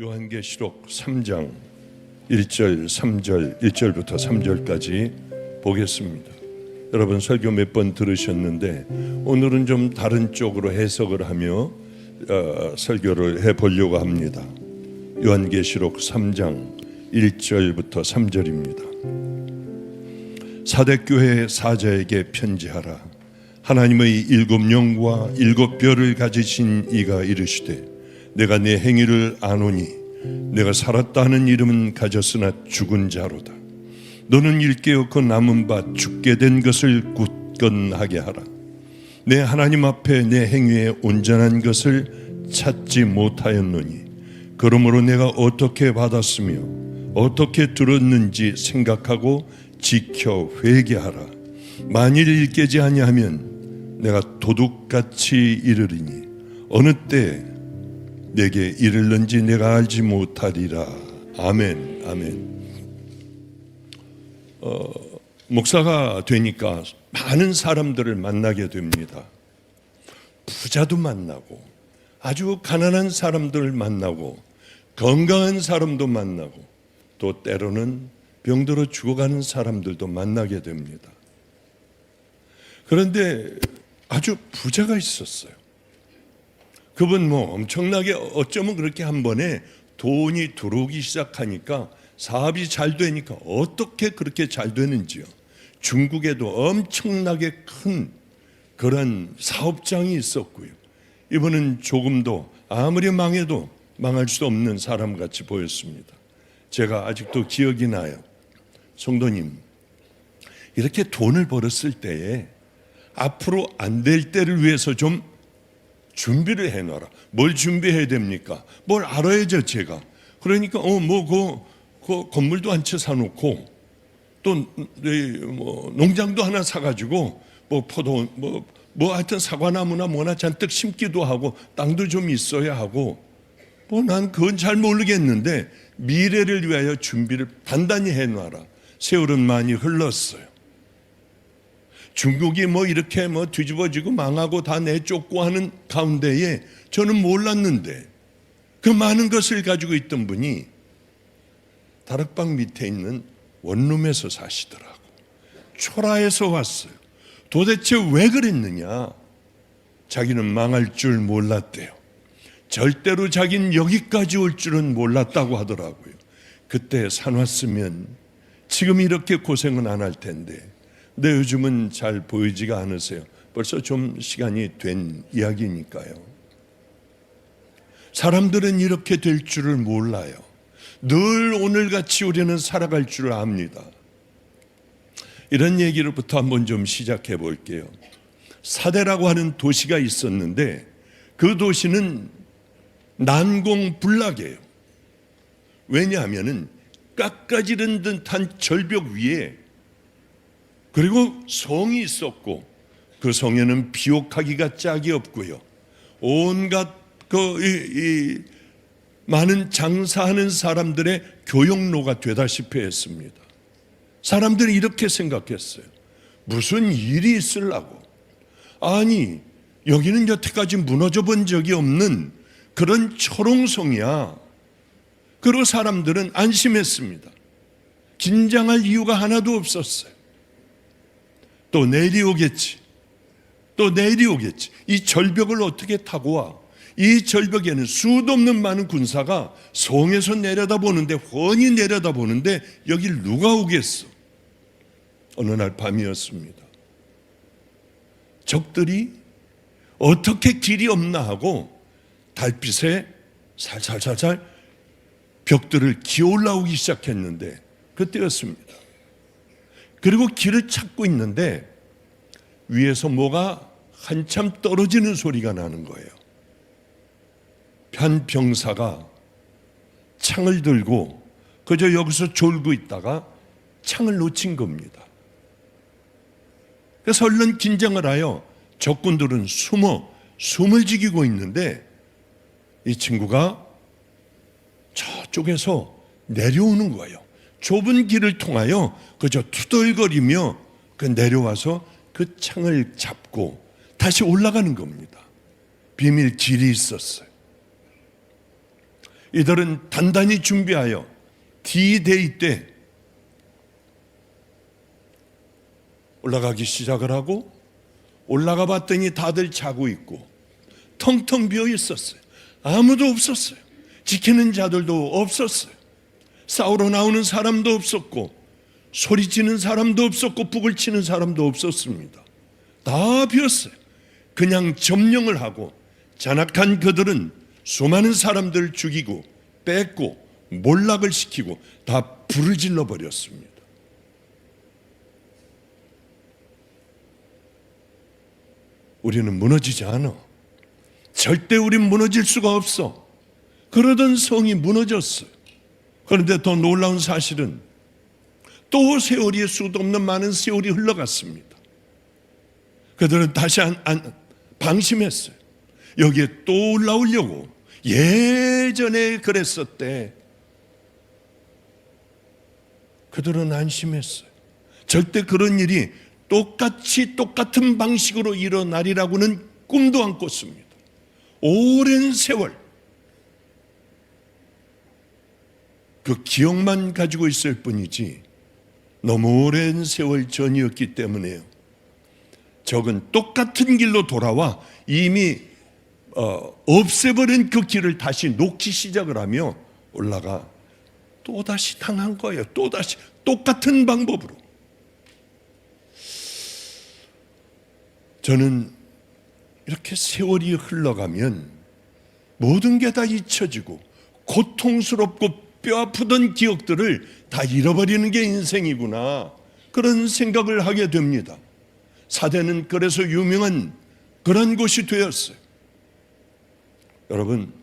요한계시록 3장 1절, 3절, 1절부터 3절까지 보겠습니다. 여러분 설교 몇 번 들으셨는데 오늘은 좀 다른 쪽으로 해석을 하며 설교를 해보려고 합니다. 요한계시록 3장 1절부터 3절입니다. 사대교회 사자에게 편지하라. 하나님의 일곱 영과 일곱 별을 가지신 이가 이르시되 내가 네 행위를 아노니 내가 살았다 하는 이름은 가졌으나 죽은 자로다. 너는 일깨었고 남은 바 죽게 된 것을 굳건하게 하라. 내 하나님 앞에 내 행위에 온전한 것을 찾지 못하였노니 그러므로 내가 어떻게 받았으며 어떻게 들었는지 생각하고 지켜 회개하라. 만일 일깨지 아니하면 내가 도둑같이 이르리니 어느 때 내게 이르는지 내가 알지 못하리라. 아멘. 아멘. 목사가 되니까 많은 사람들을 만나게 됩니다. 부자도 만나고 아주 가난한 사람들을 만나고 건강한 사람도 만나고 또 때로는 병들어 죽어가는 사람들도 만나게 됩니다. 그런데 아주 부자가 있었어요. 그분 엄청나게 어쩌면 그렇게 한 번에 돈이 들어오기 시작하니까 사업이 잘 되니까 어떻게 그렇게 잘 되는지요. 중국에도 엄청나게 큰 그런 사업장이 있었고요. 이분은 조금도 아무리 망해도 망할 수 없는 사람같이 보였습니다. 제가 아직도 기억이 나요. 성도님, 이렇게 돈을 벌었을 때에 앞으로 안 될 때를 위해서 좀 준비를 해놔라. 뭘 준비해야 됩니까? 뭘 알아야죠, 제가. 그러니까 그 건물도 한 채 사놓고 또 농장도 하나 사가지고 포도 하여튼 사과나무나 뭐나 잔뜩 심기도 하고 땅도 좀 있어야 하고 난 그건 잘 모르겠는데 미래를 위하여 준비를 단단히 해놔라. 세월은 많이 흘렀어요. 중국이 이렇게 뒤집어지고 망하고 다 내쫓고 하는 가운데에 저는 몰랐는데 그 많은 것을 가지고 있던 분이 다락방 밑에 있는 원룸에서 사시더라고. 초라해서 왔어요. 도대체 왜 그랬느냐? 자기는 망할 줄 몰랐대요. 절대로 자기는 여기까지 올 줄은 몰랐다고 하더라고요. 그때 사놨으면 지금 이렇게 고생은 안 할 텐데. 근데 요즘은 잘 보이지가 않으세요. 벌써 좀 시간이 된 이야기니까요. 사람들은 이렇게 될 줄을 몰라요. 늘 오늘같이 우리는 살아갈 줄 압니다. 이런 얘기로부터 한번 좀 시작해 볼게요. 사대라고 하는 도시가 있었는데 그 도시는 난공불락이에요. 왜냐하면 깎아지른 듯한 절벽 위에 그리고 성이 있었고 그 성에는 비옥하기가 짝이 없고요. 온갖 많은 장사하는 사람들의 교역로가 되다시피 했습니다. 사람들이 이렇게 생각했어요. 무슨 일이 있으려고. 아니, 여기는 여태까지 무너져 본 적이 없는 그런 초롱성이야. 그리고 사람들은 안심했습니다. 긴장할 이유가 하나도 없었어요. 또 내일이 오겠지. 또 내일이 오겠지. 이 절벽을 어떻게 타고 와? 이 절벽에는 수도 없는 많은 군사가 성에서 내려다보는데 훤히 내려다보는데 여길 누가 오겠어? 어느 날 밤이었습니다. 적들이 어떻게 길이 없나 하고 달빛에 살살살살 벽들을 기어 올라오기 시작했는데 그때였습니다. 그리고 길을 찾고 있는데 위에서 뭐가 한참 떨어지는 소리가 나는 거예요. 한 병사가 창을 들고 그저 여기서 졸고 있다가 창을 놓친 겁니다. 그래서 얼른 긴장을 하여 적군들은 숨을 지키고 있는데 이 친구가 저쪽에서 내려오는 거예요. 좁은 길을 통하여 그저 투덜거리며 내려와서 그 창을 잡고 다시 올라가는 겁니다. 비밀 길이 있었어요. 이들은 단단히 준비하여 D-Day 때 올라가기 시작을 하고, 올라가 봤더니 다들 자고 있고 텅텅 비어 있었어요. 아무도 없었어요. 지키는 자들도 없었어요. 싸우러 나오는 사람도 없었고, 소리치는 사람도 없었고, 북을 치는 사람도 없었습니다. 다 비었어요. 그냥 점령을 하고 잔악한 그들은 수많은 사람들을 죽이고 뺏고 몰락을 시키고 다 불을 질러 버렸습니다. 우리는 무너지지 않아. 절대 우린 무너질 수가 없어. 그러던 성이 무너졌어요. 그런데 더 놀라운 사실은 또 세월이 수도 없는 많은 세월이 흘러갔습니다. 그들은 다시 방심했어요. 여기에 또 올라오려고. 예전에 그랬었대. 그들은 안심했어요. 절대 그런 일이 똑같은 방식으로 일어나리라고는 꿈도 안 꿨습니다. 오랜 세월 그 기억만 가지고 있을 뿐이지 너무 오랜 세월 전이었기 때문에요. 적은 똑같은 길로 돌아와 이미 없애버린 그 길을 다시 놓기 시작을 하며 올라가 또다시 당한 거예요. 또다시 똑같은 방법으로. 저는 이렇게 세월이 흘러가면 모든 게 다 잊혀지고 고통스럽고 뼈아프던 기억들을 다 잃어버리는 게 인생이구나, 그런 생각을 하게 됩니다. 사대는 그래서 유명한 그런 곳이 되었어요. 여러분,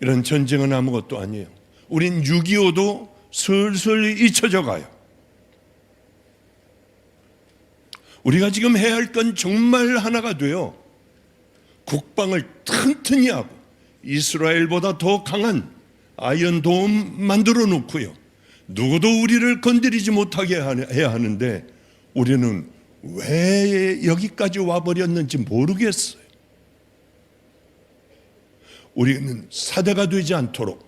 이런 전쟁은 아무것도 아니에요. 우린 6.25도 슬슬 잊혀져 가요. 우리가 지금 해야 할 건 정말 하나가 돼요. 국방을 튼튼히 하고 이스라엘보다 더 강한 아이언돔 만들어 놓고요. 누구도 우리를 건드리지 못하게 해야 하는데 우리는 왜 여기까지 와버렸는지 모르겠어요. 우리는 사대가 되지 않도록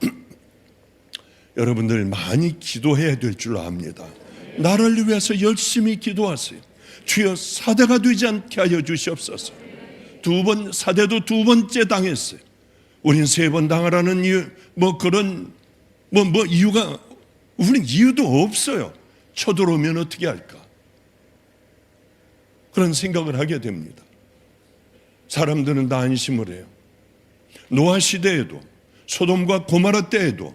여러분들 많이 기도해야 될 줄 압니다. 나라를 위해서 열심히 기도하세요. 주여 사대가 되지 않게 하여 주시옵소서. 사대도 2번째 당했어요. 우린 3번 당하라는 이유, 이유가, 우리는 이유도 없어요. 쳐들어오면 어떻게 할까? 그런 생각을 하게 됩니다. 사람들은 다 안심을 해요. 노아 시대에도 소돔과 고모라 때에도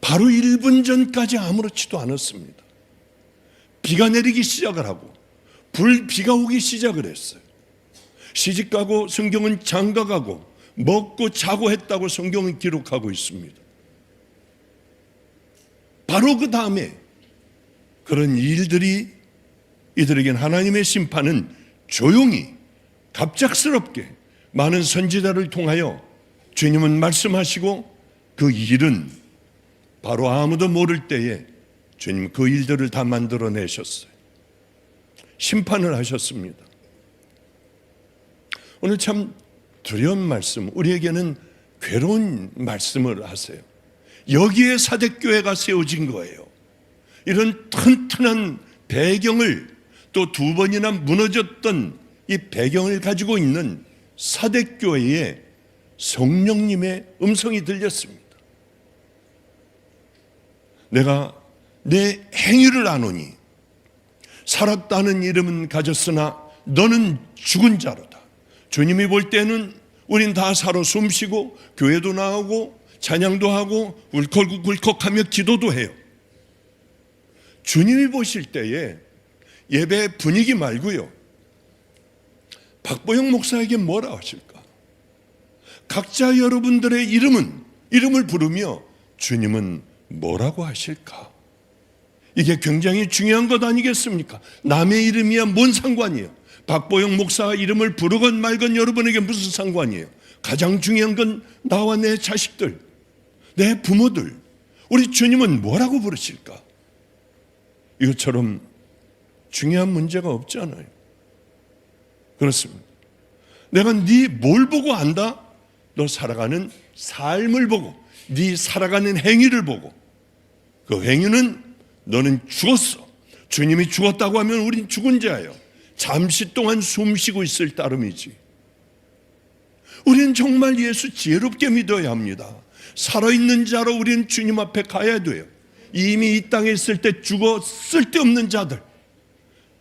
바로 1분 전까지 아무렇지도 않았습니다. 비가 내리기 시작을 하고 비가 오기 시작을 했어요. 시집가고 성경은 장가가고 먹고 자고 했다고 성경은 기록하고 있습니다. 바로 그 다음에 그런 일들이 이들에겐 하나님의 심판은 조용히 갑작스럽게 많은 선지자를 통하여 주님은 말씀하시고 그 일은 바로 아무도 모를 때에 주님 그 일들을 다 만들어내셨어요. 심판을 하셨습니다. 오늘 참 두려운 말씀, 우리에게는 괴로운 말씀을 하세요. 여기에 사대교회가 세워진 거예요. 이런 튼튼한 배경을 또 2번이나 무너졌던 이 배경을 가지고 있는 사대교회에 성령님의 음성이 들렸습니다. 내가 내 행위를 아노니 살았다는 이름은 가졌으나 너는 죽은 자로다. 주님이 볼 때는 우린 다 살아 숨쉬고 교회도 나오고 찬양도 하고 울컥울컥하며 기도도 해요. 주님이 보실 때에 예배 분위기 말고요, 박보영 목사에게 뭐라 하실까? 각자 여러분들의 이름을 부르며 주님은 뭐라고 하실까? 이게 굉장히 중요한 것 아니겠습니까? 남의 이름이야 뭔 상관이에요? 박보영 목사 이름을 부르건 말건 여러분에게 무슨 상관이에요? 가장 중요한 건 나와 내 자식들, 내 부모들, 우리 주님은 뭐라고 부르실까? 이것처럼 중요한 문제가 없잖아요. 그렇습니다. 내가 네 뭘 보고 안다? 너 살아가는 삶을 보고 네 살아가는 행위를 보고 그 행위는 너는 죽었어. 주님이 죽었다고 하면 우린 죽은 자예요. 잠시 동안 숨 쉬고 있을 따름이지. 우리는 정말 예수 지혜롭게 믿어야 합니다. 살아있는 자로 우리는 주님 앞에 가야 돼요. 이미 이 땅에 있을 때 죽어 쓸데없는 자들,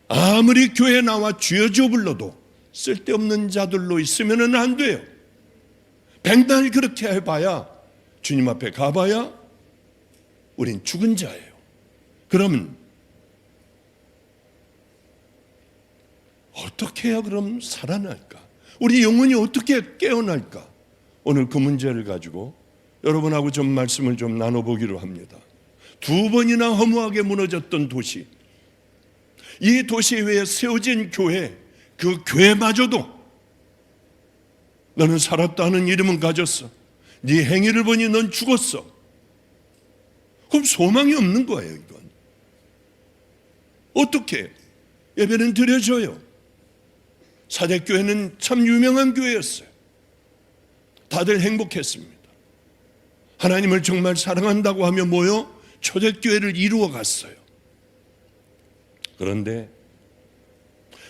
아무리 교회에 나와 주여 주여 불러도 쓸데없는 자들로 있으면 안 돼요. 백날 그렇게 해봐야, 주님 앞에 가봐야 우린 죽은 자예요. 그러면 어떻게 해야 그럼 살아날까? 우리 영혼이 어떻게 깨어날까? 오늘 그 문제를 가지고 여러분하고 좀 말씀을 좀 나눠보기로 합니다. 2번이나 허무하게 무너졌던 도시, 이 도시 위에 세워진 교회, 그 교회마저도 너는 살았다는 이름은 가졌어. 네 행위를 보니 넌 죽었어. 그럼 소망이 없는 거예요. 이건 어떻게 예배는 드려져요? 사대교회는 참 유명한 교회였어요. 다들 행복했습니다. 하나님을 정말 사랑한다고 하며 모여 초대교회를 이루어 갔어요. 그런데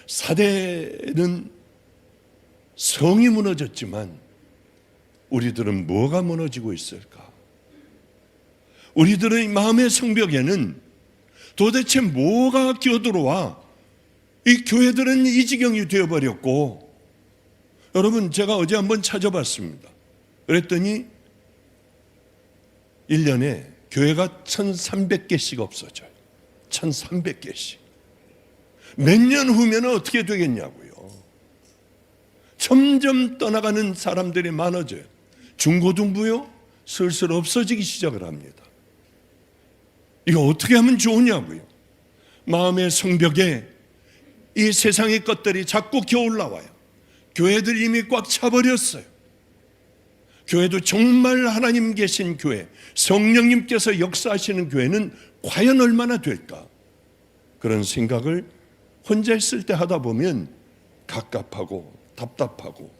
사대는 성이 무너졌지만 우리들은 뭐가 무너지고 있을까? 우리들의 마음의 성벽에는 도대체 뭐가 기어들어와 이 교회들은 이 지경이 되어버렸고, 여러분 제가 어제 한번 찾아봤습니다. 그랬더니 1년에 교회가 1,300개씩 없어져요. 1,300개씩. 몇 년 후면 어떻게 되겠냐고요. 점점 떠나가는 사람들이 많아져요. 중고등부요 슬슬 없어지기 시작을 합니다. 이거 어떻게 하면 좋으냐고요. 마음의 성벽에 이 세상의 것들이 자꾸 겨올라와요. 교회들 이미 꽉 차버렸어요. 교회도 정말 하나님 계신 교회, 성령님께서 역사하시는 교회는 과연 얼마나 될까? 그런 생각을 혼자 있을 때 하다 보면 갑갑하고 답답하고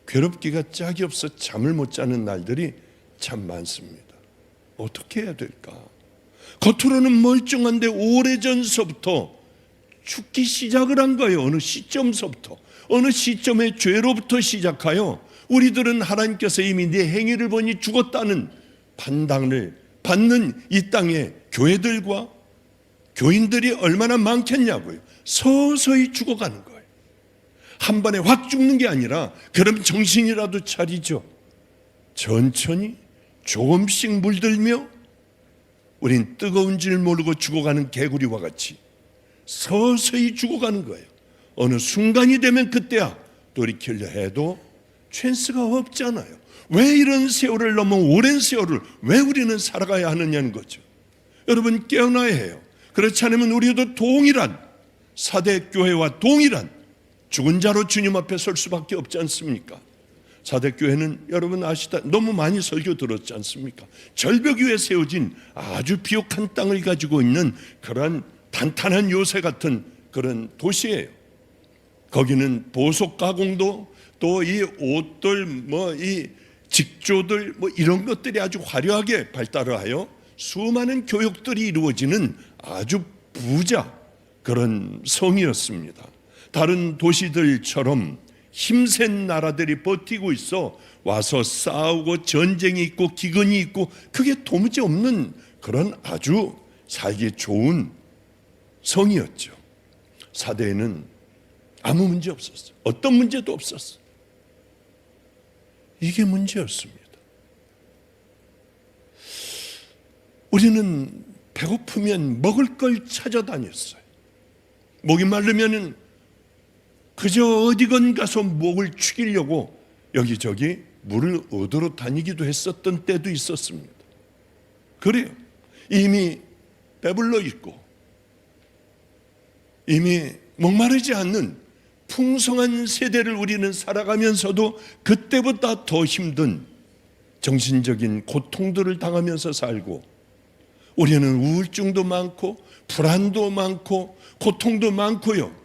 괴롭기가 짝이 없어 잠을 못 자는 날들이 참 많습니다. 어떻게 해야 될까? 겉으로는 멀쩡한데 오래전서부터 죽기 시작을 한 거예요. 어느 시점서부터, 어느 시점의 죄로부터 시작하여 우리들은 하나님께서 이미 네 행위를 보니 죽었다는 판단을 받는 이 땅에 교회들과 교인들이 얼마나 많겠냐고요. 서서히 죽어가는 거예요. 한 번에 확 죽는 게 아니라 그럼 정신이라도 차리죠. 천천히 조금씩 물들며 우린 뜨거운 줄 모르고 죽어가는 개구리와 같이 서서히 죽어가는 거예요. 어느 순간이 되면 그때야 돌이키려 해도 찬스가 없잖아요. 왜 이런 세월을 넘어 오랜 세월을 왜 우리는 살아가야 하느냐는 거죠. 여러분 깨어나야 해요. 그렇지 않으면 우리도 동일한 사대교회와 동일한 죽은 자로 주님 앞에 설 수밖에 없지 않습니까? 사대교회는 여러분 아시다, 너무 많이 설교 들었지 않습니까? 절벽 위에 세워진 아주 비옥한 땅을 가지고 있는 그런 단단한 요새 같은 그런 도시예요. 거기는 보석 가공도 또 이 옷들 이 직조들 이런 것들이 아주 화려하게 발달을 하여 수많은 교육들이 이루어지는 아주 부자 그런 성이었습니다. 다른 도시들처럼 힘센 나라들이 버티고 있어 와서 싸우고 전쟁이 있고 기근이 있고 그게 도무지 없는 그런 아주 살기 좋은 성이었죠. 사대에는 아무 문제 없었어요. 어떤 문제도 없었어요. 이게 문제였습니다. 우리는 배고프면 먹을 걸 찾아다녔어요. 목이 마르면 그저 어디건 가서 목을 축이려고 여기저기 물을 얻으러 다니기도 했었던 때도 있었습니다. 그래요. 이미 배불러 있고 이미 목마르지 않는 풍성한 세대를 우리는 살아가면서도 그때보다 더 힘든 정신적인 고통들을 당하면서 살고, 우리는 우울증도 많고 불안도 많고 고통도 많고요.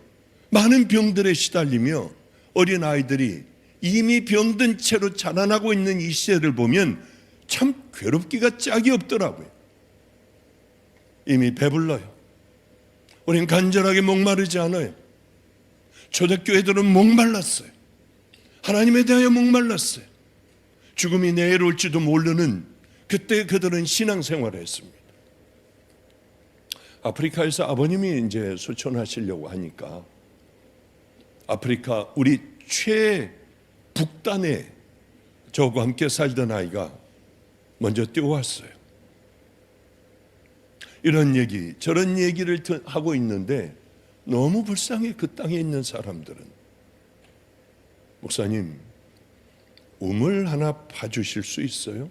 많은 병들에 시달리며 어린 아이들이 이미 병든 채로 자라나고 있는 이 시대를 보면 참 괴롭기가 짝이 없더라고요. 이미 배불러요. 우린 간절하게 목마르지 않아요. 초대교회들은 목말랐어요. 하나님에 대하여 목말랐어요. 죽음이 내일 올지도 모르는 그때 그들은 신앙생활을 했습니다. 아프리카에서 아버님이 이제 소천하시려고 하니까 아프리카 우리 최북단에 저하고 함께 살던 아이가 먼저 뛰어왔어요. 이런 얘기 저런 얘기를 하고 있는데 너무 불쌍해. 그 땅에 있는 사람들은. 목사님, 우물 하나 파주실 수 있어요?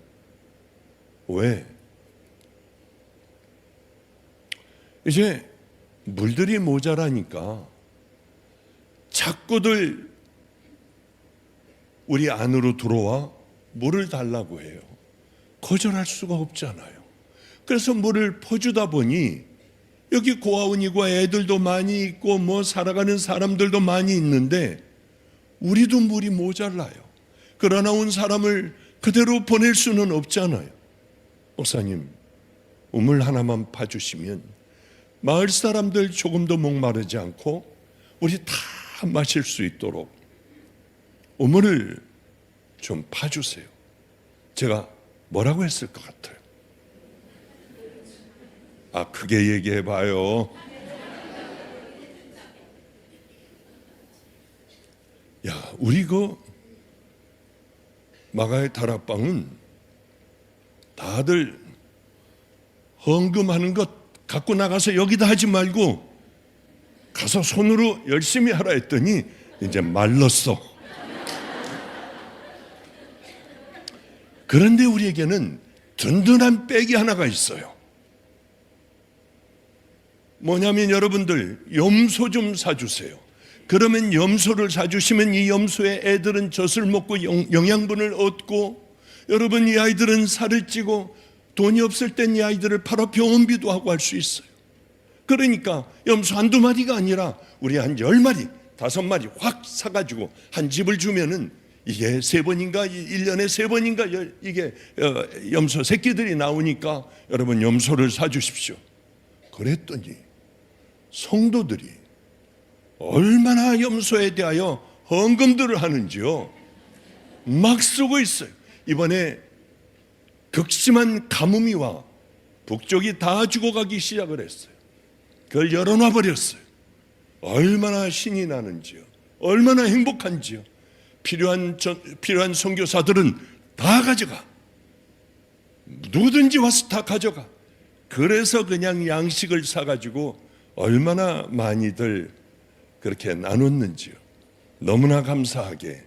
왜? 이제 물들이 모자라니까 자꾸들 우리 안으로 들어와 물을 달라고 해요. 거절할 수가 없잖아요. 그래서 물을 퍼주다 보니 여기 고아원이고 애들도 많이 있고 뭐 살아가는 사람들도 많이 있는데 우리도 물이 모자라요. 그러나 온 사람을 그대로 보낼 수는 없잖아요. 목사님, 우물 하나만 파주시면 마을 사람들 조금도 목마르지 않고 우리 다 마실 수 있도록 우물을 좀 파주세요. 제가 뭐라고 했을 것 같아요? 크게 얘기해봐요. 우리 마가의 다락방은 다들 헌금하는 것 갖고 나가서 여기다 하지 말고 가서 손으로 열심히 하라 했더니 이제 말랐어. 그런데 우리에게는 든든한 백이 하나가 있어요. 뭐냐면 여러분들 염소 좀 사주세요. 그러면 염소를 사주시면 이 염소의 애들은 젖을 먹고 영양분을 얻고 여러분 이 아이들은 살을 찌고 돈이 없을 땐 이 아이들을 팔아 병원비도 하고 할 수 있어요. 그러니까 염소 한두 마리가 아니라 우리 한 10마리, 5마리 확 사가지고 한 집을 주면은 이게 3번인가 1년에 3번인가 이게 염소 새끼들이 나오니까 여러분 염소를 사주십시오. 그랬더니 성도들이 얼마나 염소에 대하여 헌금들을 하는지요. 막 쓰고 있어요. 이번에 극심한 가뭄이 와 북쪽이 다 죽어가기 시작을 했어요. 그걸 열어놔 버렸어요. 얼마나 신이 나는지요. 얼마나 행복한지요. 필요한 선교사들은 다 가져가. 누구든지 와서 다 가져가. 그래서 그냥 양식을 사가지고 얼마나 많이들 그렇게 나눴는지요. 너무나 감사하게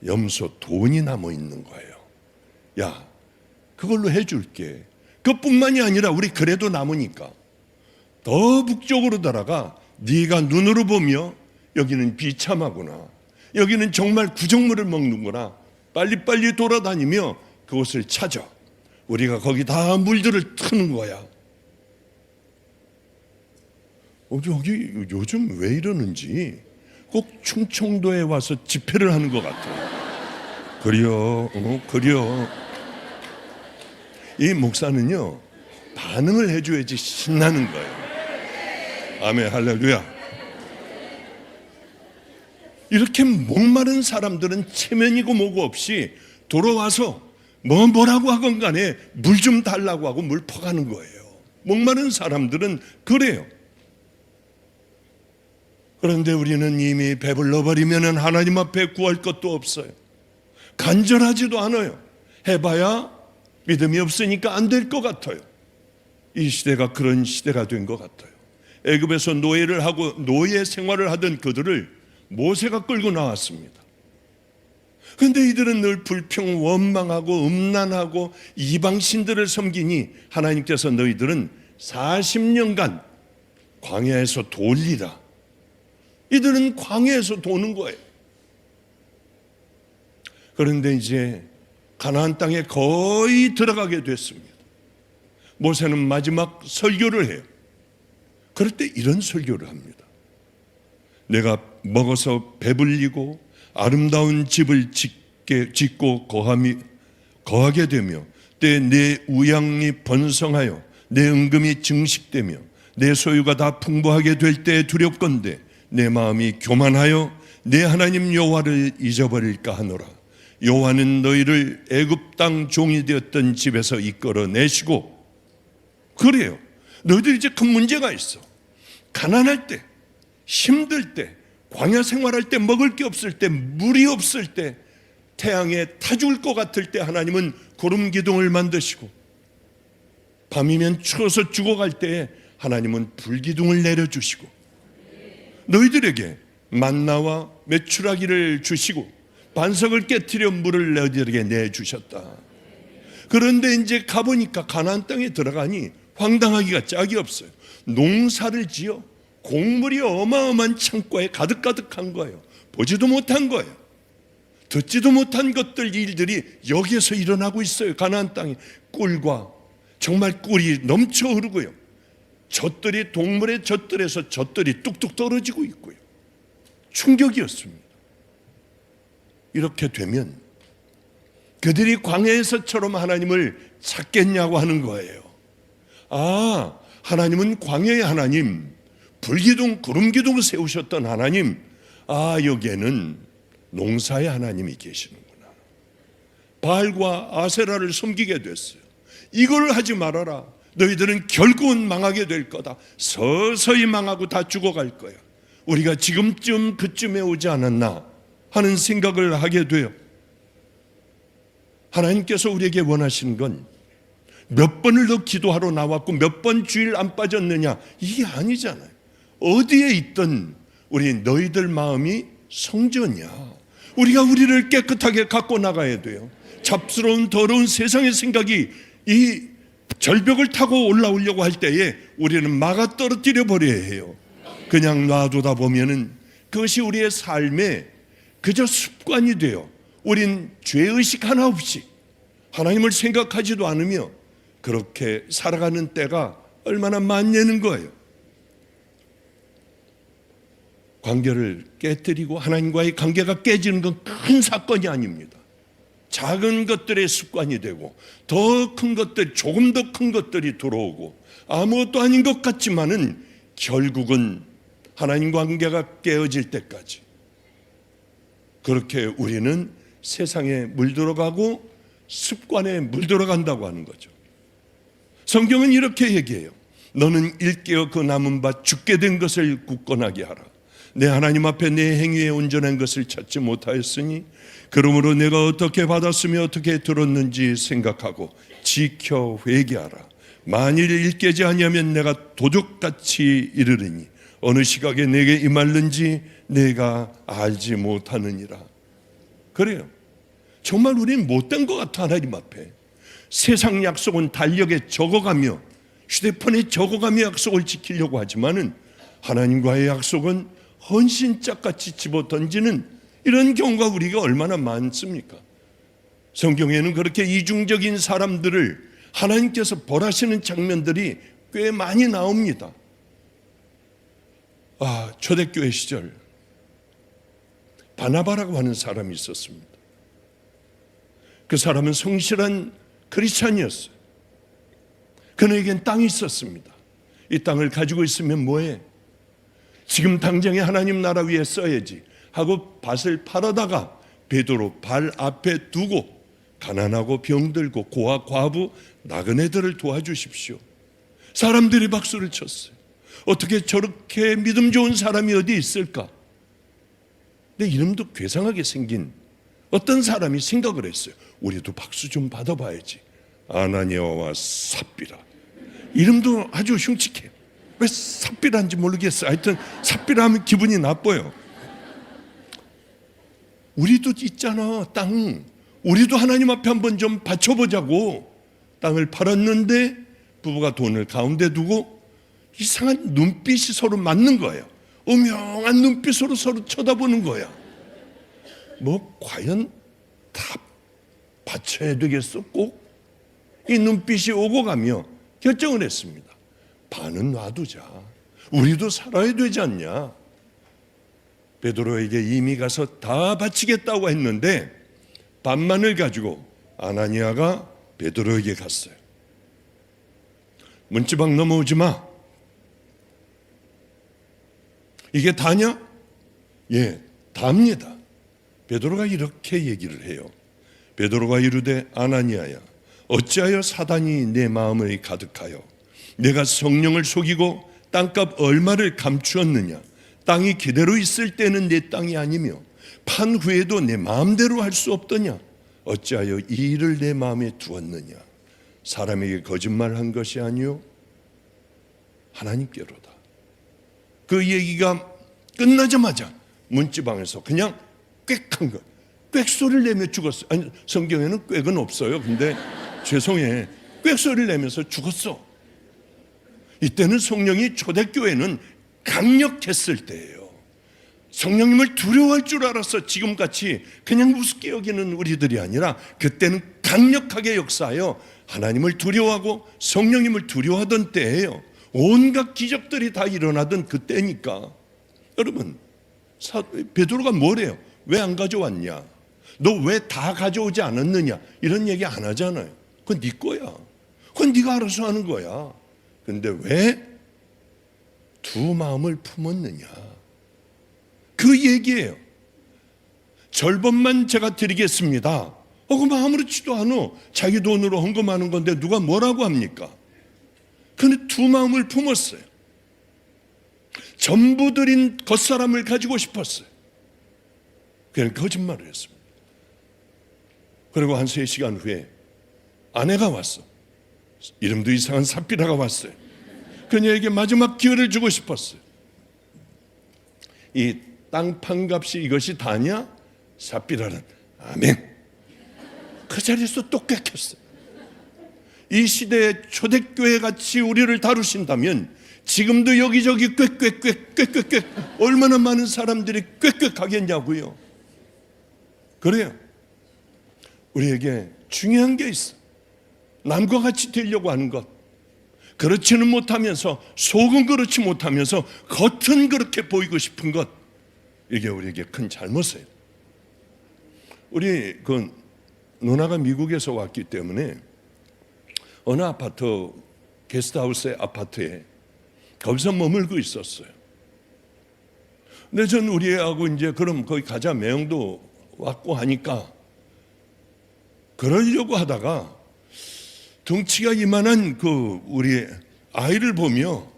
염소 돈이 남아 있는 거예요. 야, 그걸로 해줄게. 그뿐만이 아니라 우리 그래도 남으니까 더 북쪽으로 달아가 네가 눈으로 보며 여기는 비참하구나, 여기는 정말 구정물을 먹는구나, 빨리빨리 돌아다니며 그곳을 찾아. 우리가 거기 다 물들을 트는 거야. 여기 요즘 왜 이러는지 꼭 충청도에 와서 집회를 하는 것 같아요. 그래요. 이 목사는요 반응을 해줘야지 신나는 거예요. 아멘, 할렐루야. 이렇게 목마른 사람들은 체면이고 뭐고 없이 돌아와서 뭐라고 하건 간에 물 좀 달라고 하고 물 퍼가는 거예요. 목마른 사람들은 그래요. 그런데 우리는 이미 배불러버리면 하나님 앞에 구할 것도 없어요. 간절하지도 않아요. 해봐야 믿음이 없으니까 안 될 것 같아요. 이 시대가 그런 시대가 된 것 같아요. 애굽에서 노예를 하고 노예 생활을 하던 그들을 모세가 끌고 나왔습니다. 그런데 이들은 늘 불평, 원망하고 음란하고 이방신들을 섬기니 하나님께서 너희들은 40년간 광야에서 돌리라. 이들은 광야에서 도는 거예요. 그런데 이제 가나안 땅에 거의 들어가게 됐습니다. 모세는 마지막 설교를 해요. 그럴 때 이런 설교를 합니다. 내가 먹어서 배불리고 아름다운 집을 짓고 거하게 되며 때 내 우양이 번성하여 내 은금이 증식되며 내 소유가 다 풍부하게 될 때 두렵건대 내 마음이 교만하여 내 하나님 여호와를 잊어버릴까 하노라. 여호와는 너희를 애굽 땅 종이 되었던 집에서 이끌어내시고, 그래요, 너희들 이제 큰 문제가 있어. 가난할 때, 힘들 때, 광야 생활할 때, 먹을 게 없을 때, 물이 없을 때, 태양에 타 죽을 것 같을 때 하나님은 구름 기둥을 만드시고, 밤이면 추워서 죽어갈 때에 하나님은 불기둥을 내려주시고, 너희들에게 만나와 메추라기를 주시고 반석을 깨뜨려 물을 너희들에게 내주셨다. 그런데 이제 가보니까 가나안 땅에 들어가니 황당하기가 짝이 없어요. 농사를 지어 곡물이 어마어마한 창고에 가득가득한 거예요. 보지도 못한 거예요. 듣지도 못한 것들, 일들이 여기에서 일어나고 있어요. 가나안 땅에 꿀과 정말 꿀이 넘쳐 흐르고요, 젖들이, 동물의 젖들에서 젖들이 뚝뚝 떨어지고 있고요. 충격이었습니다. 이렇게 되면 그들이 광야에서처럼 하나님을 찾겠냐고 하는 거예요. 아, 하나님은 광야의 하나님, 불기둥, 구름기둥을 세우셨던 하나님, 아, 여기에는 농사의 하나님이 계시는구나. 바알과 아세라를 섬기게 됐어요. 이걸 하지 말아라. 너희들은 결국은 망하게 될 거다. 서서히 망하고 다 죽어갈 거야. 우리가 지금쯤 그쯤에 오지 않았나 하는 생각을 하게 돼요. 하나님께서 우리에게 원하시는 건 몇 번을 더 기도하러 나왔고 몇 번 주일 안 빠졌느냐, 이게 아니잖아요. 어디에 있든 우리 너희들 마음이 성전이야. 우리가 우리를 깨끗하게 갖고 나가야 돼요. 잡스러운 더러운 세상의 생각이 이 절벽을 타고 올라오려고 할 때에 우리는 막아 떨어뜨려 버려야 해요. 그냥 놔두다 보면은 그것이 우리의 삶에 그저 습관이 돼요. 우린 죄의식 하나 없이 하나님을 생각하지도 않으며 그렇게 살아가는 때가 얼마나 많냐는 거예요. 관계를 깨뜨리고 하나님과의 관계가 깨지는 건 큰 사건이 아닙니다. 작은 것들의 습관이 되고 더 큰 것들, 조금 더 큰 것들이 들어오고 아무것도 아닌 것 같지만은 결국은 하나님 관계가 깨어질 때까지 그렇게 우리는 세상에 물들어가고 습관에 물들어간다고 하는 거죠. 성경은 이렇게 얘기해요. 너는 일깨어 그 남은 바 죽게 된 것을 굳건하게 하라. 내 하나님 앞에 내 행위에 온전한 것을 찾지 못하였으니 그러므로 내가 어떻게 받았으며 어떻게 들었는지 생각하고 지켜 회개하라. 만일 일깨지 아니하면 내가 도적같이 이르리니 어느 시각에 내게 임할는지 내가 알지 못하느니라. 그래요. 정말 우리는 못된 것 같아. 하나님 앞에 세상 약속은 달력에 적어가며 휴대폰에 적어가며 약속을 지키려고 하지만은 하나님과의 약속은 헌신짝같이 집어던지는 이런 경우가 우리가 얼마나 많습니까? 성경에는 그렇게 이중적인 사람들을 하나님께서 벌하시는 장면들이 꽤 많이 나옵니다. 초대교회 시절 바나바라고 하는 사람이 있었습니다. 그 사람은 성실한 크리스찬이었어요. 그에겐 땅이 있었습니다. 이 땅을 가지고 있으면 뭐해? 지금 당장에 하나님 나라 위에 써야지 하고 밭을 팔아다가 베드로 발 앞에 두고 가난하고 병들고 고아 과부 나그네들을 도와주십시오. 사람들이 박수를 쳤어요. 어떻게 저렇게 믿음 좋은 사람이 어디 있을까? 근데 이름도 괴상하게 생긴 어떤 사람이 생각을 했어요. 우리도 박수 좀 받아봐야지. 아나니아와 삽비라. 이름도 아주 흉측해요. 왜 삽비라인지 모르겠어요. 하여튼 삽비라 하면 기분이 나빠요. 우리도 있잖아, 땅. 우리도 하나님 앞에 한번 좀 바쳐보자고. 땅을 팔았는데 부부가 돈을 가운데 두고 이상한 눈빛이 서로 맞는 거예요. 음흉한 눈빛으로 서로 쳐다보는 거야. 뭐 과연 다 바쳐야 되겠어? 꼭? 이 눈빛이 오고 가며 결정을 했습니다. 반은 놔두자. 우리도 살아야 되지 않냐? 베드로에게 이미 가서 다 바치겠다고 했는데 반만을 가지고 아나니아가 베드로에게 갔어요. 문지방 넘어오지 마. 이게 다냐? 예, 답니다. 베드로가 이렇게 얘기를 해요. 베드로가 이르되 아나니아야, 어찌하여 사단이 내 마음을 가득하여 내가 성령을 속이고 땅값 얼마를 감추었느냐? 땅이 그대로 있을 때는 내 땅이 아니며 판 후에도 내 마음대로 할 수 없더냐? 어찌하여 이 일을 내 마음에 두었느냐? 사람에게 거짓말한 것이 아니요 하나님께로다. 그 얘기가 끝나자마자 문지방에서 그냥 꽥한 거, 꽥소리를 내며 죽었어. 아니, 성경에는 꽥은 없어요. 근데 죄송해, 꽥소리를 내면서 죽었어. 이때는 성령이 초대교회는 강력했을 때예요. 성령님을 두려워할 줄 알아서 지금같이 그냥 우습게 여기는 우리들이 아니라 그때는 강력하게 역사하여 하나님을 두려워하고 성령님을 두려워하던 때예요. 온갖 기적들이 다 일어나던 그때니까. 여러분, 베드로가 뭐래요? 왜 안 가져왔냐? 너 왜 다 가져오지 않았느냐? 이런 얘기 안 하잖아요. 그건 네 거야. 그건 네가 알아서 하는 거야. 근데 왜 두 마음을 품었느냐? 그 얘기예요. 절반만 제가 드리겠습니다. 그럼 아무렇지도 않아. 자기 돈으로 헌금하는 건데 누가 뭐라고 합니까? 근데 두 마음을 품었어요. 전부 드린 겉사람을 가지고 싶었어요. 그냥 거짓말을 했습니다. 그리고 한 3시간 후에 아내가 왔어. 이름도 이상한 삽비라가 왔어요. 그녀에게 마지막 기회를 주고 싶었어요. 이 땅판 값이 이것이 다냐? 삽비라는 아멘. 그 자리에서 또 꽥혔어요. 이 시대의 초대교회 같이 우리를 다루신다면 지금도 여기저기 꽥꽥꽥 얼마나 많은 사람들이 꽥꽥하겠냐고요. 그래요. 우리에게 중요한 게 있어. 남과 같이 되려고 하는 것. 그렇지는 못하면서, 속은 그렇지 못하면서 겉은 그렇게 보이고 싶은 것. 이게 우리에게 큰 잘못이에요. 우리 누나가 미국에서 왔기 때문에 어느 아파트, 게스트하우스의 아파트에 거기서 머물고 있었어요. 근데 전 우리 애하고 이제 그럼 거기 가자, 매형도 왔고 하니까 그러려고 하다가 덩치가 이만한 우리 아이를 보며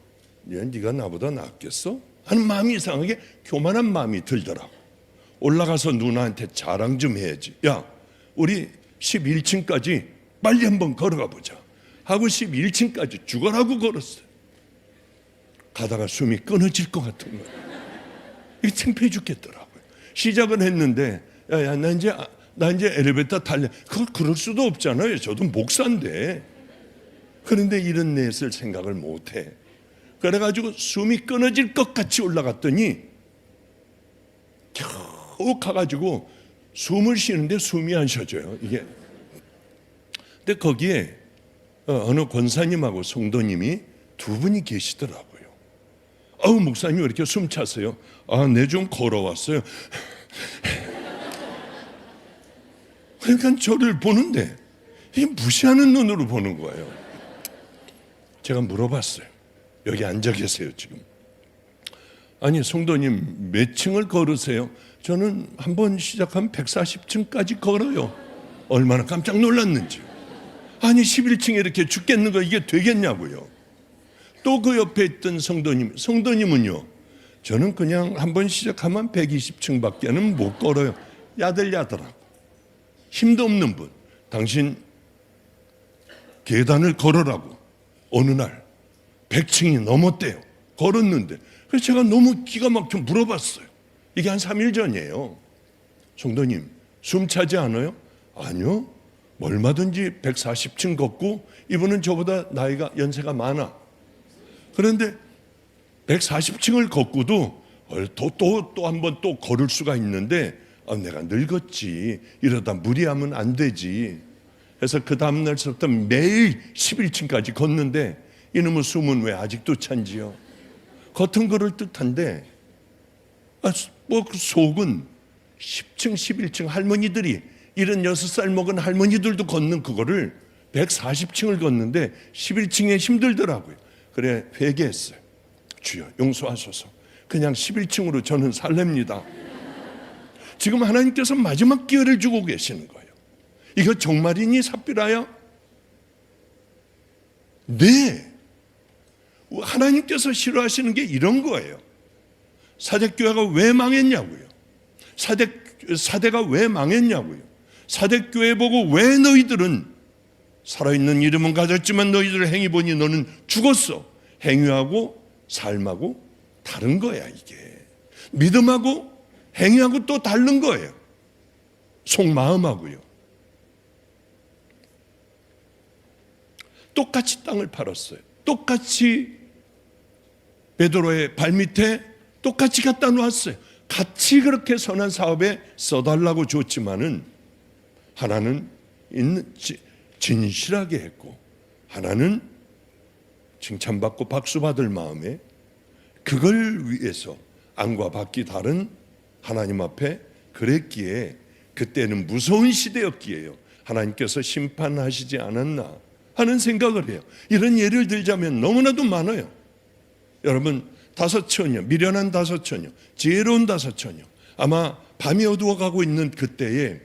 네가 나보다 낫겠어? 하는 마음이 이상하게 교만한 마음이 들더라고. 올라가서 누나한테 자랑 좀 해야지. 야, 우리 11층까지 빨리 한번 걸어가 보자 하고 11층까지 죽어라고 걸었어요. 가다가 숨이 끊어질 것 같은 거예요. 이게 창피해 죽겠더라고요. 시작은 했는데 야, 나 이제 엘리베이터 탈래. 그럴 수도 없잖아요. 저도 목사인데. 그런데 이런 넷을 생각을 못해. 그래가지고 숨이 끊어질 것 같이 올라갔더니 겨우 가가지고 숨을 쉬는데 숨이 안 쉬어져요. 이게. 근데 거기에 어느 권사님하고 성도님이 두 분이 계시더라고요. 목사님 왜 이렇게 숨 차세요? 네, 좀 걸어왔어요. 그러니까 저를 보는데 이게 무시하는 눈으로 보는 거예요. 제가 물어봤어요. 여기 앉아 계세요 지금. 아니 성도님 몇 층을 걸으세요? 저는 한번 시작하면 140층까지 걸어요. 얼마나 깜짝 놀랐는지. 아니 11층에 이렇게 죽겠는 거 이게 되겠냐고요. 또 그 옆에 있던 성도님은요, 저는 그냥 한번 시작하면 120층밖에는 못 걸어요. 야들야들하고 힘도 없는 분, 당신 계단을 걸으라고 어느 날 100층이 넘었대요. 걸었는데. 그래서 제가 너무 기가 막혀 물어봤어요. 이게 한 3일 전이에요. 성도님 숨 차지 않아요? 아니요, 얼마든지 140층 걷고, 이분은 저보다 연세가 많아. 그런데 140층을 걷고도 또 한 번 또 걸을 수가 있는데 내가 늙었지, 이러다 무리하면 안 되지. 그래서 그 다음날부터 매일 11층까지 걷는데 이놈의 숨은 왜 아직도 찬지요? 겉은 그럴 듯한데 그 속은 10층 11층 할머니들이 76살 먹은 할머니들도 걷는 그거를 140층을 걷는데 11층에 힘들더라고요. 그래 회개했어요. 주여 용서하소서. 그냥 11층으로 저는 살랍니다. 지금 하나님께서 마지막 기회를 주고 계시는 거예요. 이거 정말이니 삽비라야? 네. 하나님께서 싫어하시는 게 이런 거예요. 사대교회가 왜 망했냐고요. 사대가 왜 망했냐고요. 사대교회 보고 왜 너희들은 살아있는 이름은 가졌지만 너희들의 행위 보니 너는 죽었어. 행위하고 삶하고 다른 거야 이게. 믿음하고 행위하고 또 다른 거예요. 속마음하고요. 똑같이 땅을 팔았어요. 똑같이 베드로의 발밑에 똑같이 갖다 놓았어요. 같이 그렇게 선한 사업에 써달라고 줬지만은 하나는 진실하게 했고 하나는 칭찬받고 박수받을 마음에 그걸 위해서 안과 밖이 다른 하나님 앞에 그랬기에 그때는 무서운 시대였기에요. 하나님께서 심판하시지 않았나 하는 생각을 해요. 이런 예를 들자면 너무나도 많아요. 여러분 다섯 처녀, 미련한 다섯 처녀, 지혜로운 다섯 처녀. 아마 밤이 어두워가고 있는 그때에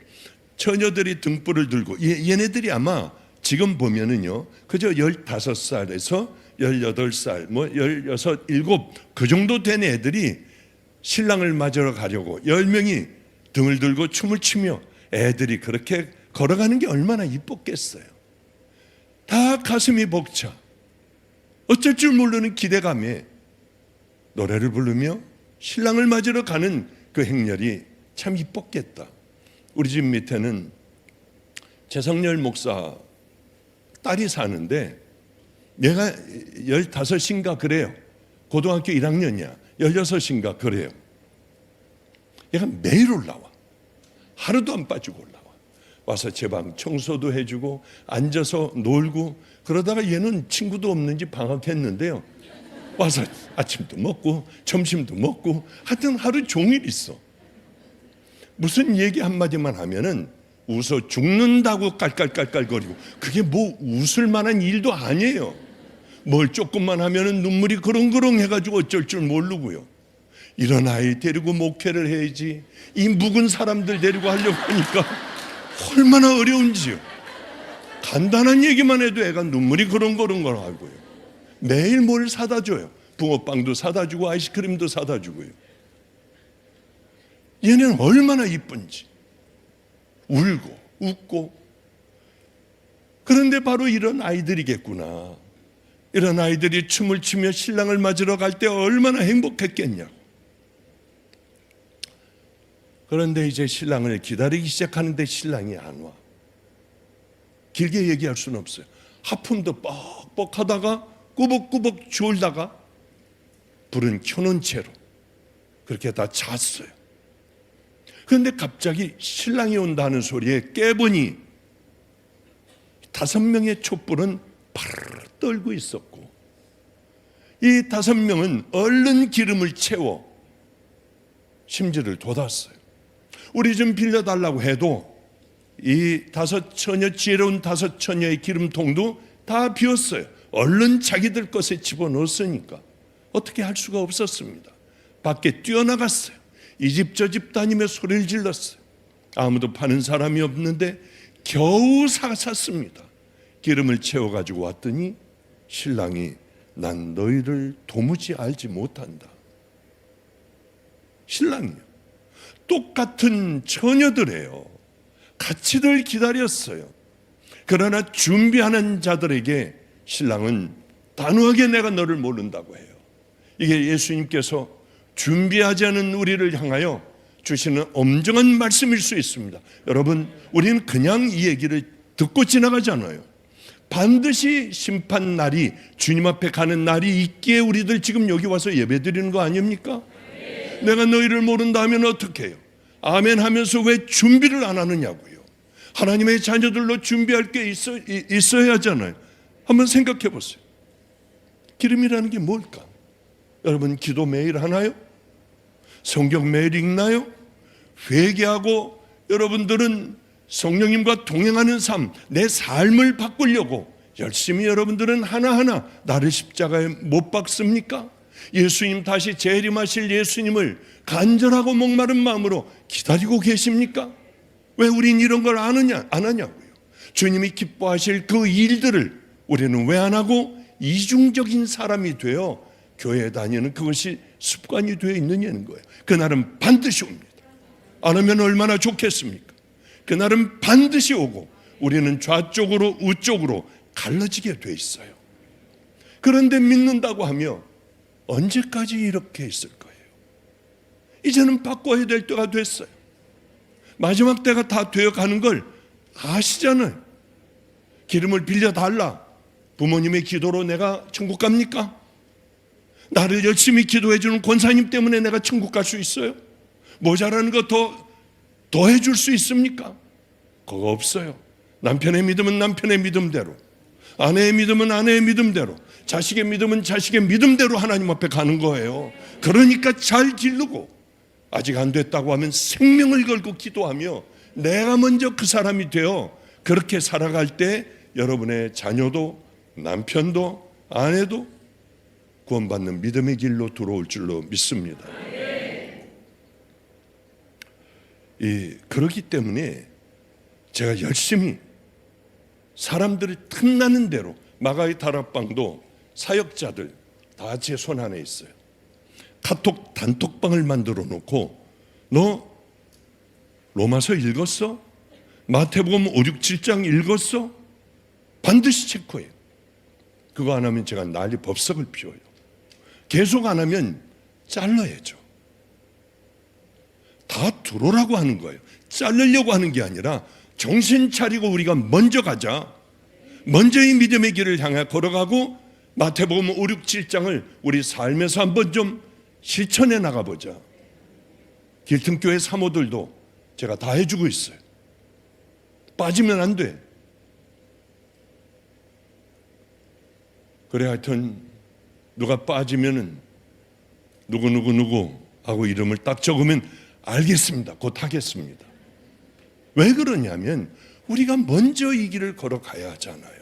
처녀들이 등불을 들고 얘네들이 아마 지금 보면은요 그저 15살에서 18살, 16, 17 그 정도 된 애들이 신랑을 맞으러 가려고 10명이 등을 들고 춤을 추며 애들이 그렇게 걸어가는 게 얼마나 이뻤겠어요. 다 가슴이 벅차 어쩔 줄 모르는 기대감에 노래를 부르며 신랑을 맞으러 가는 그 행렬이 참 이뻤겠다. 우리 집 밑에는 재성열 목사 딸이 사는데 얘가 15인가 그래요. 고등학교 1학년이야. 16인가 그래요. 얘가 매일 올라와. 하루도 안 빠지고 올라와. 와서 제 방 청소도 해주고 앉아서 놀고 그러다가 얘는 친구도 없는지 방학했는데요. 와서 아침도 먹고 점심도 먹고 하여튼 하루 종일 있어. 무슨 얘기 한마디만 하면은 웃어 죽는다고 깔깔깔깔거리고 그게 뭐 웃을 만한 일도 아니에요. 뭘 조금만 하면은 눈물이 그렁그렁 해가지고 어쩔 줄 모르고요. 이런 아이 데리고 목회를 해야지 이 묵은 사람들 데리고 하려고 하니까 얼마나 어려운지요. 간단한 얘기만 해도 애가 눈물이 그렁그렁거리고요. 매일 뭘 사다 줘요. 붕어빵도 사다 주고 아이스크림도 사다 주고요. 얘는 얼마나 이쁜지 울고 웃고. 그런데 바로 이런 아이들이겠구나. 이런 아이들이 춤을 추며 신랑을 맞으러 갈 때 얼마나 행복했겠냐고. 그런데 이제 신랑을 기다리기 시작하는데 신랑이 안 와. 길게 얘기할 수는 없어요. 하품도 뻑뻑 하다가 꾸벅꾸벅 졸다가 불은 켜놓은 채로 그렇게 다 잤어요. 그런데 갑자기 신랑이 온다는 소리에 깨보니 5명의 촛불은 파르르 떨고 있었고 이 5명은 얼른 기름을 채워 심지를 돋았어요. 우리 좀 빌려달라고 해도 이 5 처녀, 지혜로운 5 처녀의 기름통도 다 비었어요. 얼른 자기들 것에 집어넣었으니까 어떻게 할 수가 없었습니다. 밖에 뛰어나갔어요. 이 집 저 집 다니며 소리를 질렀어요. 아무도 파는 사람이 없는데 겨우 샀습니다. 기름을 채워가지고 왔더니 신랑이 난 너희를 도무지 알지 못한다. 신랑이요. 똑같은 처녀들이에요. 같이들 기다렸어요. 그러나 준비하는 자들에게 신랑은 단호하게 내가 너를 모른다고 해요. 이게 예수님께서 준비하지 않은 우리를 향하여 주시는 엄정한 말씀일 수 있습니다. 여러분, 우리는 그냥 이 얘기를 듣고 지나가잖아요. 반드시 심판 날이 주님 앞에 가는 날이 있기에 우리들 지금 여기 와서 예배 드리는 거 아닙니까? 내가 너희를 모른다 하면 어떻게 해요? 아멘 하면서 왜 준비를 안 하느냐고요. 하나님의 자녀들로 준비할 게 있어야 하잖아요. 한번 생각해 보세요. 기름이라는 게 뭘까? 여러분 기도 매일 하나요? 성경 매일 읽나요? 회개하고 여러분들은 성령님과 동행하는 삶, 내 삶을 바꾸려고 열심히 여러분들은 하나하나 나를 십자가에 못 박습니까? 예수님 다시 재림하실 예수님을 간절하고 목마른 마음으로 기다리고 계십니까? 왜 우린 이런 걸 안 하냐고요. 주님이 기뻐하실 그 일들을 우리는 왜 안 하고 이중적인 사람이 되어 교회에 다니는 그것이 습관이 되어 있느냐는 거예요. 그날은 반드시 옵니다. 안 하면 얼마나 좋겠습니까? 그날은 반드시 오고 우리는 좌쪽으로 우쪽으로 갈라지게 돼 있어요. 그런데 믿는다고 하며 언제까지 이렇게 있을 거예요? 이제는 바꿔야 될 때가 됐어요. 마지막 때가 다 되어가는 걸 아시잖아요. 기름을 빌려달라. 부모님의 기도로 내가 천국 갑니까? 나를 열심히 기도해 주는 권사님 때문에 내가 천국 갈 수 있어요? 모자라는 거 더 해줄 수 있습니까? 그거 없어요. 남편의 믿음은 남편의 믿음대로, 아내의 믿음은 아내의 믿음대로, 자식의 믿음은 자식의 믿음대로 하나님 앞에 가는 거예요. 그러니까 잘 기르고 아직 안 됐다고 하면 생명을 걸고 기도하며 내가 먼저 그 사람이 되어 그렇게 살아갈 때 여러분의 자녀도 남편도 아내도 구원받는 믿음의 길로 들어올 줄로 믿습니다. 그렇기 때문에 제가 열심히 사람들이 틈나는 대로, 마가의 다락방도 사역자들 다 제 손 안에 있어요. 카톡 단톡방을 만들어 놓고 너 로마서 읽었어? 마태복음 5, 6, 7장 읽었어? 반드시 체크해요. 그거 안 하면 제가 난리 법석을 피워요. 계속 안 하면 잘라야죠. 다 들어오라고 하는 거예요. 자르려고 하는 게 아니라 정신 차리고 우리가 먼저 가자. 먼저 이 믿음의 길을 향해 걸어가고 마태복음 5, 6, 7장을 우리 삶에서 한번 좀 실천해 나가보자. 길등교회 사모들도 제가 다 해주고 있어요. 빠지면 안 돼. 그래 하여튼 누가 빠지면은 누구 하고 이름을 딱 적으면 알겠습니다. 곧 하겠습니다. 왜 그러냐면 우리가 먼저 이 길을 걸어가야 하잖아요.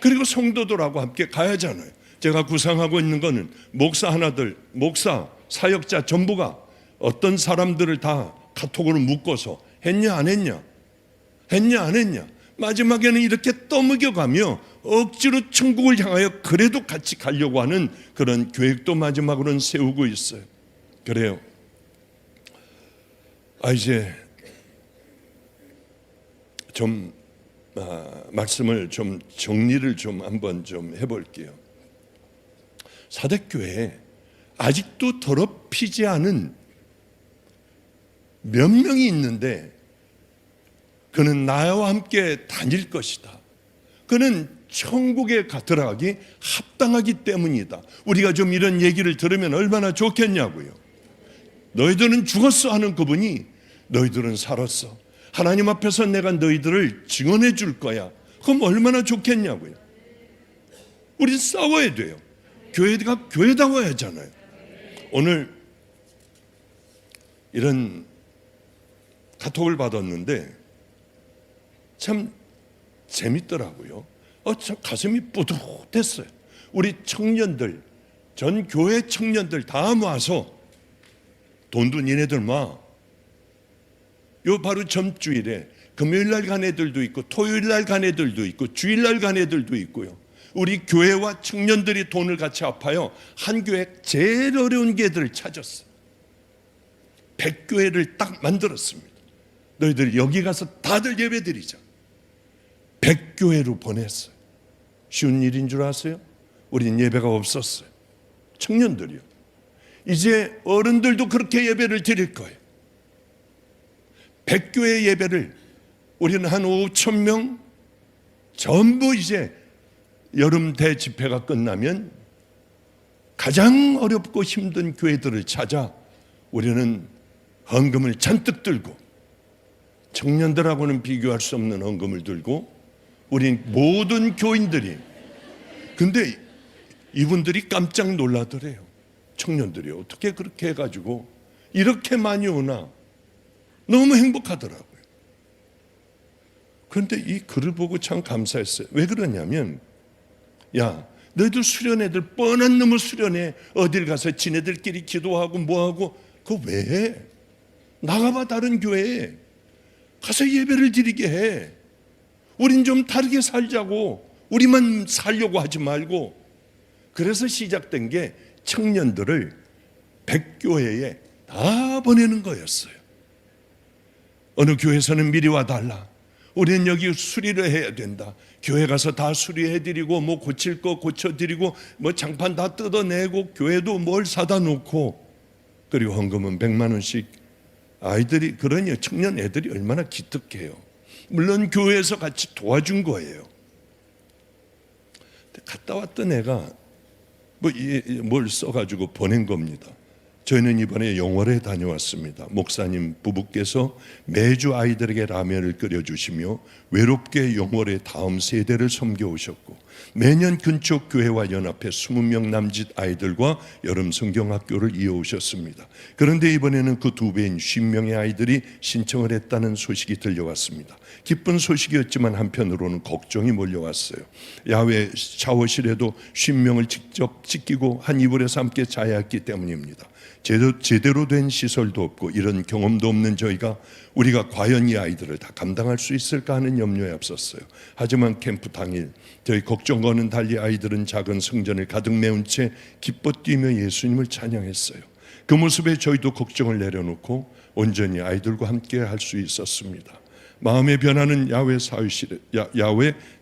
그리고 성도들하고 함께 가야 하잖아요. 제가 구상하고 있는 거는 목사, 사역자 전부가 어떤 사람들을 다 카톡으로 묶어서 했냐 안 했냐 마지막에는 이렇게 떠먹여가며 억지로 천국을 향하여 그래도 같이 가려고 하는 그런 계획도 마지막으로는 세우고 있어요. 그래요. 이제 좀 말씀을 좀 정리를 좀 한번 좀 해볼게요. 사대교회에 아직도 더럽히지 않은 몇 명이 있는데 그는 나와 함께 다닐 것이다. 그는 천국에 들어가기 합당하기 때문이다. 우리가 좀 이런 얘기를 들으면 얼마나 좋겠냐고요. 너희들은 죽었어 하는 그분이 너희들은 살았어. 하나님 앞에서 내가 너희들을 증언해 줄 거야. 그럼 얼마나 좋겠냐고요. 우린 싸워야 돼요. 교회가 교회다워야 하잖아요. 오늘 이런 카톡을 받았는데 참 재밌더라고요. 참 가슴이 뿌듯했어요. 우리 청년들, 전 교회 청년들 다 모아서 돈도 니네들 모아. 요 바로 점주일에 금요일날 간 애들도 있고 토요일날 간 애들도 있고 주일날 간 애들도 있고요. 우리 교회와 청년들이 돈을 같이 합하여 한 교회 제일 어려운 교회들을 찾았어요. 100교회를 딱 만들었습니다. 너희들 여기 가서 다들 예배드리자. 100교회로 보냈어요. 쉬운 일인 줄 아세요? 우린 예배가 없었어요. 청년들이요. 이제 어른들도 그렇게 예배를 드릴 거예요. 100교회 예배를 우리는 한 5,000명 전부 이제 여름 대집회가 끝나면 가장 어렵고 힘든 교회들을 찾아 우리는 헌금을 잔뜩 들고 청년들하고는 비교할 수 없는 헌금을 들고 우린 모든 교인들이 근데 이분들이 깜짝 놀라더래요. 청년들이 어떻게 그렇게 해가지고 이렇게 많이 오나 너무 행복하더라고요. 그런데 이 글을 보고 참 감사했어요. 왜 그러냐면, 야, 너희들 수련회들 뻔한 놈의 수련회 어딜 가서 지네들끼리 기도하고 뭐하고 그거 왜 해? 나가봐 다른 교회에 가서 예배를 드리게 해. 우린 좀 다르게 살자고. 우리만 살려고 하지 말고. 그래서 시작된 게 청년들을 100교회에 다 보내는 거였어요. 어느 교회에서는 미리 와달라. 우리는 여기 수리를 해야 된다. 교회 가서 다 수리해드리고 뭐 고칠 거 고쳐드리고 뭐 장판 다 뜯어내고 교회도 뭘 사다 놓고, 그리고 헌금은 100만 원씩. 아이들이, 그러니 청년 애들이 얼마나 기특해요. 물론 교회에서 같이 도와준 거예요. 갔다 왔던 애가 뭘 써가지고 보낸 겁니다. 저희는 이번에 영월에 다녀왔습니다. 목사님 부부께서 매주 아이들에게 라면을 끓여주시며 외롭게 영월의 다음 세대를 섬겨오셨고, 매년 근처 교회와 연합해 20명 남짓 아이들과 여름 성경학교를 이어오셨습니다. 그런데 이번에는 그 2배인 50명의 아이들이 신청을 했다는 소식이 들려왔습니다. 기쁜 소식이었지만 한편으로는 걱정이 몰려왔어요. 야외 샤워실에도 50명을 직접 씻기고 한 이불에서 함께 자야 했기 때문입니다. 제대로 된 시설도 없고 이런 경험도 없는 우리가 과연 이 아이들을 다 감당할 수 있을까 하는 염려에 앞섰어요. 하지만 캠프 당일 저희 걱정과는 달리 아이들은 작은 성전을 가득 메운 채 기뻐 뛰며 예수님을 찬양했어요. 그 모습에 저희도 걱정을 내려놓고 온전히 아이들과 함께 할 수 있었습니다. 마음의 변화는 야외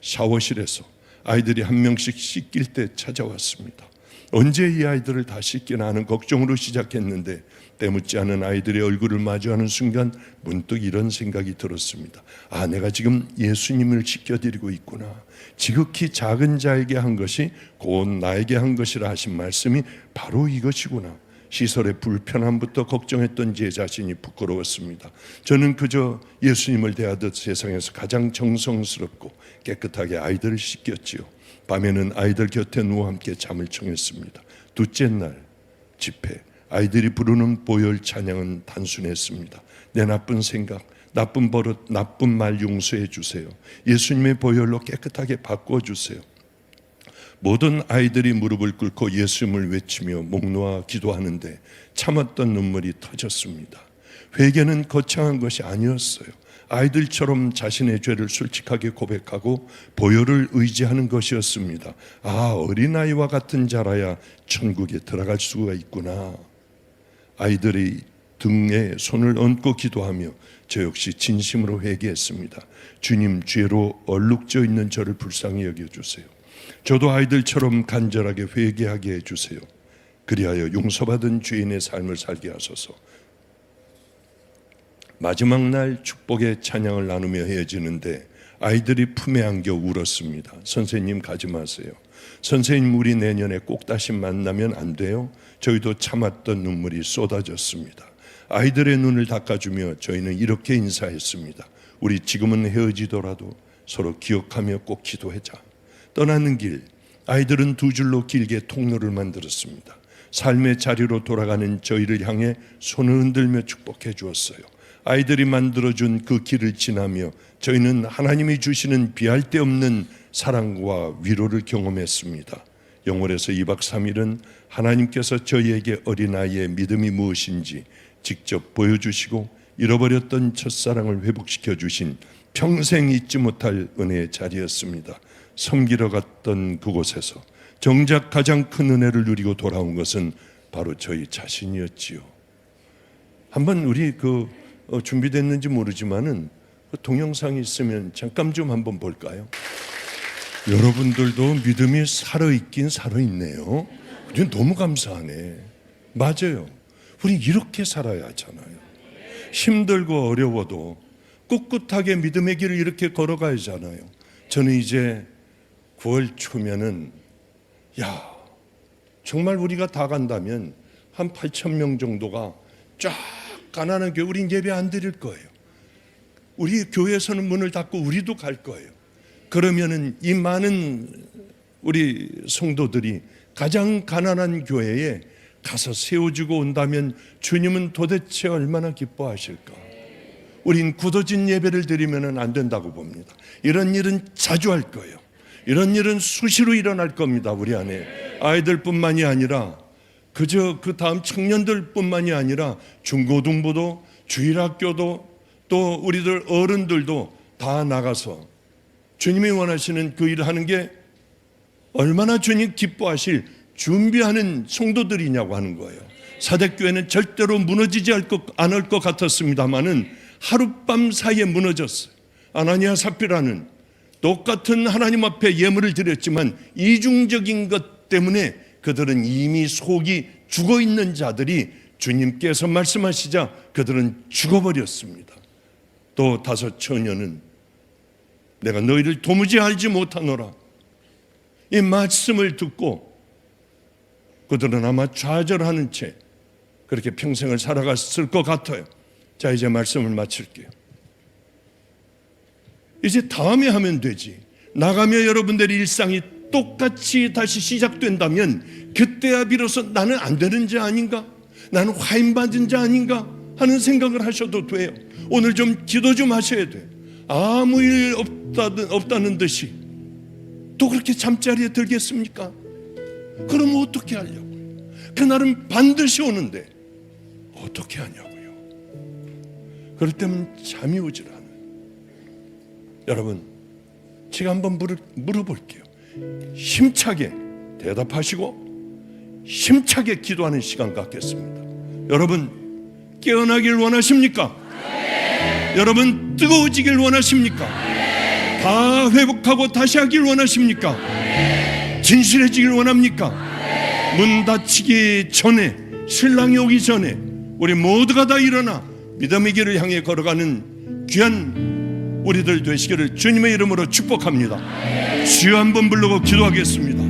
샤워실에서 아이들이 한 명씩 씻길 때 찾아왔습니다. 언제 이 아이들을 다 씻기나 하는 걱정으로 시작했는데, 때묻지 않은 아이들의 얼굴을 마주하는 순간 문득 이런 생각이 들었습니다. 아, 내가 지금 예수님을 씻겨드리고 있구나. 지극히 작은 자에게 한 것이 곧 나에게 한 것이라 하신 말씀이 바로 이것이구나. 시설의 불편함부터 걱정했던 제 자신이 부끄러웠습니다. 저는 그저 예수님을 대하듯 세상에서 가장 정성스럽고 깨끗하게 아이들을 씻겼지요. 밤에는 아이들 곁에 누워 함께 잠을 청했습니다. 둘째 날 집회, 아이들이 부르는 보혈 찬양은 단순했습니다. 내 나쁜 생각, 나쁜 버릇, 나쁜 말 용서해 주세요. 예수님의 보혈로 깨끗하게 바꿔주세요. 모든 아이들이 무릎을 꿇고 예수님을 외치며 목 놓아 기도하는데 참았던 눈물이 터졌습니다. 회개는 거창한 것이 아니었어요. 아이들처럼 자신의 죄를 솔직하게 고백하고 보혈을 의지하는 것이었습니다. 아, 어린아이와 같은 자라야 천국에 들어갈 수가 있구나. 아이들이 등에 손을 얹고 기도하며 저 역시 진심으로 회개했습니다. 주님, 죄로 얼룩져 있는 저를 불쌍히 여겨주세요. 저도 아이들처럼 간절하게 회개하게 해주세요. 그리하여 용서받은 죄인의 삶을 살게 하소서. 마지막 날 축복의 찬양을 나누며 헤어지는데 아이들이 품에 안겨 울었습니다. 선생님 가지 마세요. 선생님, 우리 내년에 꼭 다시 만나면 안 돼요? 저희도 참았던 눈물이 쏟아졌습니다. 아이들의 눈을 닦아주며 저희는 이렇게 인사했습니다. 우리 지금은 헤어지더라도 서로 기억하며 꼭 기도하자. 떠나는 길, 아이들은 두 줄로 길게 통로를 만들었습니다. 삶의 자리로 돌아가는 저희를 향해 손을 흔들며 축복해 주었어요. 아이들이 만들어준 그 길을 지나며 저희는 하나님이 주시는 비할 데 없는 사랑과 위로를 경험했습니다. 영월에서 2박 3일은 하나님께서 저희에게 어린아이의 믿음이 무엇인지 직접 보여주시고 잃어버렸던 첫사랑을 회복시켜 주신 평생 잊지 못할 은혜의 자리였습니다. 섬기러 갔던 그곳에서 정작 가장 큰 은혜를 누리고 돌아온 것은 바로 저희 자신이었지요. 한번 우리 준비됐는지 모르지만은 동영상이 있으면 잠깐 좀 한번 볼까요? 여러분들도 믿음이 살아있긴 살아있네요. 너무 감사하네. 맞아요. 우리 이렇게 살아야 하잖아요. 힘들고 어려워도 꿋꿋하게 믿음의 길을 이렇게 걸어가야 하잖아요. 저는 이제 9월 초면은 정말 우리가 다 간다면 한 8,000명 정도가 쫙 가난한 교회, 우린 예배 안 드릴 거예요. 우리 교회에서는 문을 닫고 우리도 갈 거예요. 그러면은 이 많은 우리 성도들이 가장 가난한 교회에 가서 세워주고 온다면 주님은 도대체 얼마나 기뻐하실까? 우린 굳어진 예배를 드리면 안 된다고 봅니다. 이런 일은 자주 할 거예요. 이런 일은 수시로 일어날 겁니다. 우리 안에 아이들뿐만이 아니라 그저 그 다음 청년들뿐만이 아니라 중고등부도 주일학교도 또 우리들 어른들도 다 나가서 주님이 원하시는 그 일을 하는 게 얼마나 주님 기뻐하실 준비하는 성도들이냐고 하는 거예요. 사대교회는 절대로 무너지지 않을 것 같았습니다마는 하룻밤 사이에 무너졌어요. 아나니아 삽비라는 똑같은 하나님 앞에 예물을 드렸지만 이중적인 것 때문에 그들은 이미 속이 죽어있는 자들이 주님께서 말씀하시자 그들은 죽어버렸습니다. 또 다섯 처녀는 내가 너희를 도무지 알지 못하노라. 이 말씀을 듣고 그들은 아마 좌절하는 채 그렇게 평생을 살아갔을 것 같아요. 자, 이제 말씀을 마칠게요. 이제 다음에 하면 되지. 나가며 여러분들의 일상이 똑같이 다시 시작된다면 그때야 비로소 나는 안 되는 자 아닌가? 나는 화인받은 자 아닌가? 하는 생각을 하셔도 돼요. 오늘 좀 기도 좀 하셔야 돼. 아무 일 없다는 듯이 또 그렇게 잠자리에 들겠습니까? 그럼 어떻게 하려고요? 그날은 반드시 오는데 어떻게 하냐고요? 그럴 때면 잠이 오질 않아요. 여러분, 제가 한번 물어볼게요. 힘차게 대답하시고 힘차게 기도하는 시간 갖겠습니다. 여러분, 깨어나길 원하십니까? 네. 여러분, 뜨거워지길 원하십니까? 네. 다 회복하고 다시 하길 원하십니까? 네. 진실해지길 원합니까? 네. 문 닫히기 전에, 신랑이 오기 전에 우리 모두가 다 일어나 믿음의 길을 향해 걸어가는 귀한 우리들 되시기를 주님의 이름으로 축복합니다. 주여 한번 부르고 기도하겠습니다.